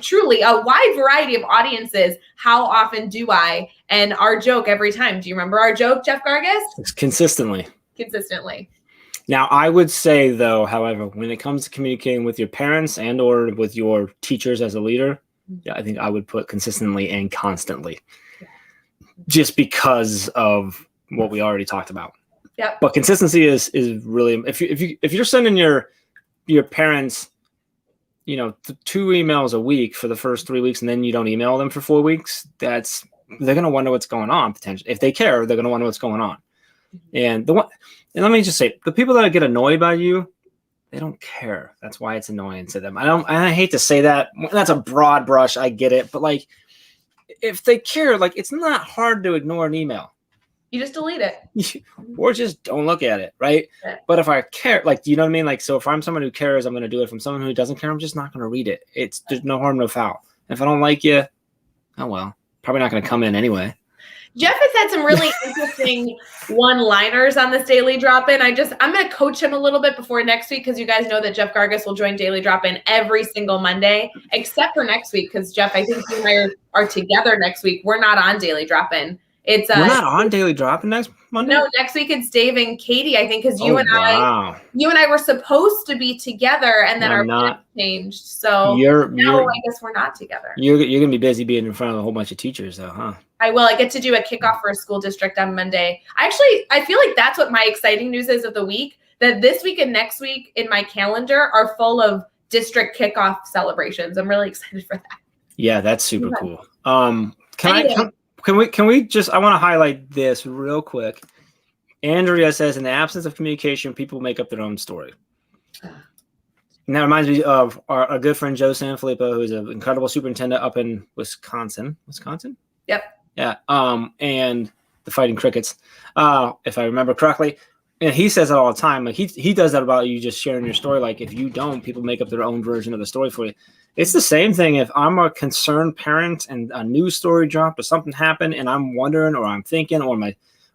truly a wide variety of audiences. How often do I? And our joke every time. Do you remember our joke, Jeff Gargis? It's consistently. Now, I would say, though, however, when it comes to communicating with your parents and or with your teachers as a leader, I think I would put consistently and constantly, just because of what we already talked about. Yep. But consistency is really, if you're sending your parents, 2 emails a week for the first 3 weeks, and then you don't email them for 4 weeks, they're going to wonder what's going on potentially. If they care, they're going to wonder what's going on. And let me just say, the people that get annoyed by you, they don't care. That's why it's annoying to them. I hate to say that. That's a broad brush. I get it. But like, if they care, like, it's not hard to ignore an email. You just delete it. Or just don't look at it, right? Yeah. But if I care, like, do you know what I mean? Like, so if I'm someone who cares, I'm going to do it. If I'm someone who doesn't care, I'm just not going to read it. There's no harm, no foul. And if I don't like you, oh well, probably not going to come in anyway. Jeff has had some really interesting one-liners on this Daily Drop-In. I'm going to coach him a little bit before next week, because you guys know that Jeff Gargis will join Daily Drop-In every single Monday, except for next week, because Jeff, I think you and I are together next week. We're not on Daily Drop-In. We're not on Daily Drop-In next Monday? No, next week it's Dave and Katie, I think, because you and I were supposed to be together, and then our plans changed. So now I guess we're not together. You're going to be busy being in front of a whole bunch of teachers, though, huh? I will. I get to do a kickoff for a school district on Monday. I feel like that's what my exciting news is of the week, that this week and next week in my calendar are full of district kickoff celebrations. I'm really excited for that. Yeah, that's super cool. Can we just, I want to highlight this real quick. Andrea says, in the absence of communication, people make up their own story. And that reminds me of our good friend Joe Sanfilippo, who's an incredible superintendent up in Wisconsin. Yep. Yeah. And the Fighting Crickets, if I remember correctly. And he says it all the time. Like he does that about you just sharing your story. Like if you don't, people make up their own version of the story for you. It's the same thing if I'm a concerned parent and a news story dropped or something happened and I'm wondering or I'm thinking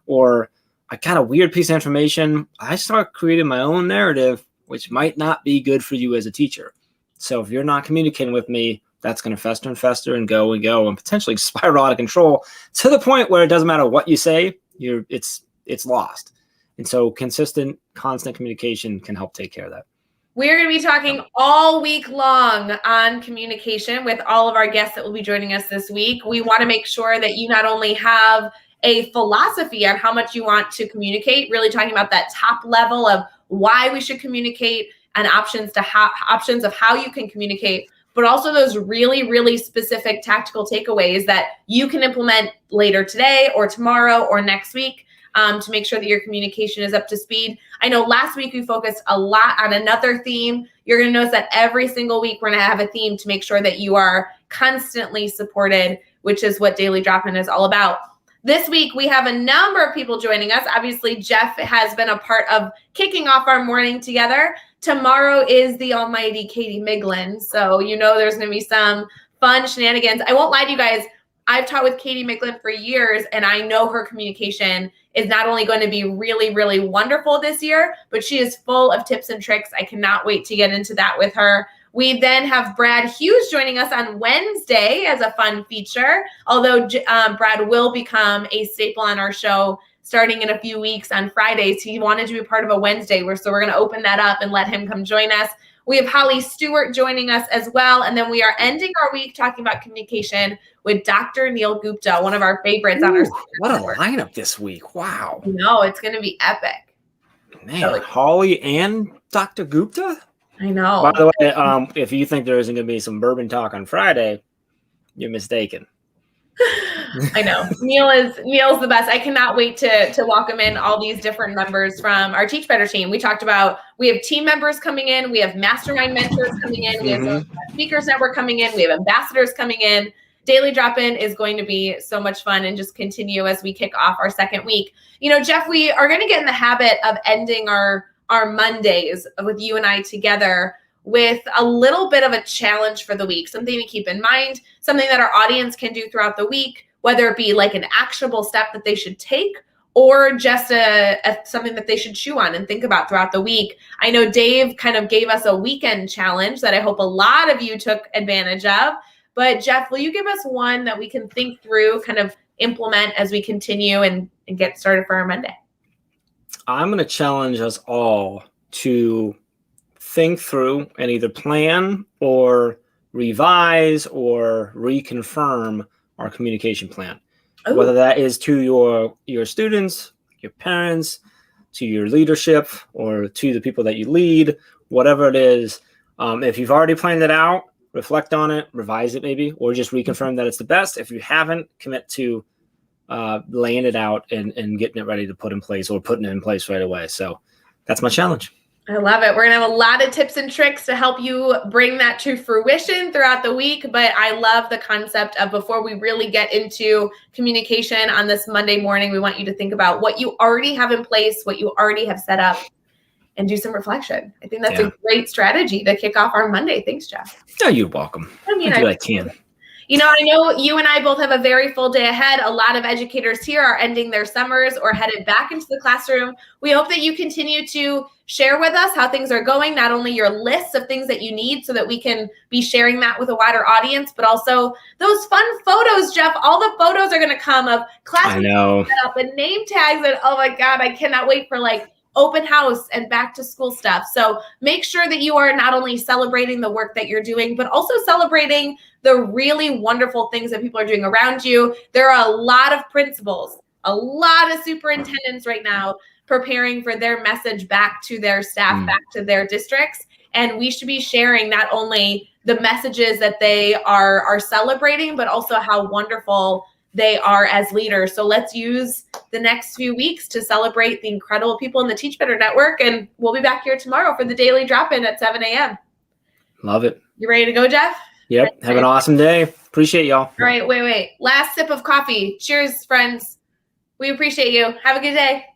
or I got a weird piece of information. I start creating my own narrative, which might not be good for you as a teacher. So if you're not communicating with me, that's going to fester and fester and go and potentially spiral out of control to the point where it doesn't matter what you say, it's lost. And so consistent, constant communication can help take care of that. We're going to be talking all week long on communication with all of our guests that will be joining us this week. We want to make sure that you not only have a philosophy on how much you want to communicate, really talking about that top level of why we should communicate and options of how you can communicate. but also those really, really specific tactical takeaways that you can implement later today or tomorrow or next week to make sure that your communication is up to speed. I know last week we focused a lot on another theme. You're going to notice that every single week we're going to have a theme to make sure that you are constantly supported, which is what Daily Drop-In is all about. This week, we have a number of people joining us. Obviously, Jeff has been a part of kicking off our morning together. Tomorrow is the almighty Katie Miglin. So there's going to be some fun shenanigans. I won't lie to you guys. I've taught with Katie Miglin for years, and I know her communication is not only going to be really, really wonderful this year, but she is full of tips and tricks. I cannot wait to get into that with her. We then have Brad Hughes joining us on Wednesday as a fun feature, although Brad will become a staple on our show starting in a few weeks on Fridays. He wanted to be part of a Wednesday, so we're going to open that up and let him come join us. We have Holly Stewart joining us as well, and then we are ending our week talking about communication with Dr. Neil Gupta, one of our favorites on our show. What a lineup this week. Wow. No, it's going to be epic. Man, Holly and Dr. Gupta? I know. By the way, if you think there isn't going to be some bourbon talk on Friday, you're mistaken. I know. Neil's the best. I cannot wait to welcome in all these different members from our Teach Better team. We talked about, we have team members coming in. We have mastermind mentors coming in. We have speakers network coming in. We have ambassadors coming in. Daily Drop-In is going to be so much fun and just continue as we kick off our second week. Jeff, we are going to get in the habit of ending our Mondays with you and I together with a little bit of a challenge for the week, something to keep in mind, something that our audience can do throughout the week, whether it be like an actionable step that they should take or just something that they should chew on and think about throughout the week. I know Dave kind of gave us a weekend challenge that I hope a lot of you took advantage of. But Jeff, will you give us one that we can think through, kind of implement as we continue and get started for our Monday? I'm going to challenge us all to think through and either plan or revise or reconfirm our communication plan. Ooh. Whether that is to your students, your parents, to your leadership, or to the people that you lead, whatever it is. If you've already planned it out, reflect on it, revise it maybe, or just reconfirm that it's the best. If you haven't, commit to laying it out and getting it ready to put in place or putting it in place right away. So that's my challenge. I love it. We're going to have a lot of tips and tricks to help you bring that to fruition throughout the week. But I love the concept of, before we really get into communication on this Monday morning, we want you to think about what you already have in place, what you already have set up, and do some reflection. I think that's a great strategy to kick off our Monday. Thanks, Jeff. Oh, you're welcome. I mean, I can. I know you and I both have a very full day ahead. A lot of educators here are ending their summers or headed back into the classroom. We hope that you continue to share with us how things are going, not only your lists of things that you need so that we can be sharing that with a wider audience, but also those fun photos, Jeff. All the photos are going to come of classrooms set up and name tags. And oh my God, I cannot wait for open house and back to school stuff. So make sure that you are not only celebrating the work that you're doing, but also celebrating the really wonderful things that people are doing around you. There are a lot of principals, a lot of superintendents right now preparing for their message back to their staff, back to their districts. And we should be sharing not only the messages that they are celebrating, but also how wonderful they are as leaders. So let's use the next few weeks to celebrate the incredible people in the Teach Better Network. And we'll be back here tomorrow for the Daily Drop-In at 7 a.m. Love it. You ready to go, Jeff? Yep. Have an awesome day. Appreciate y'all. All right. Wait. Last sip of coffee. Cheers, friends. We appreciate you. Have a good day.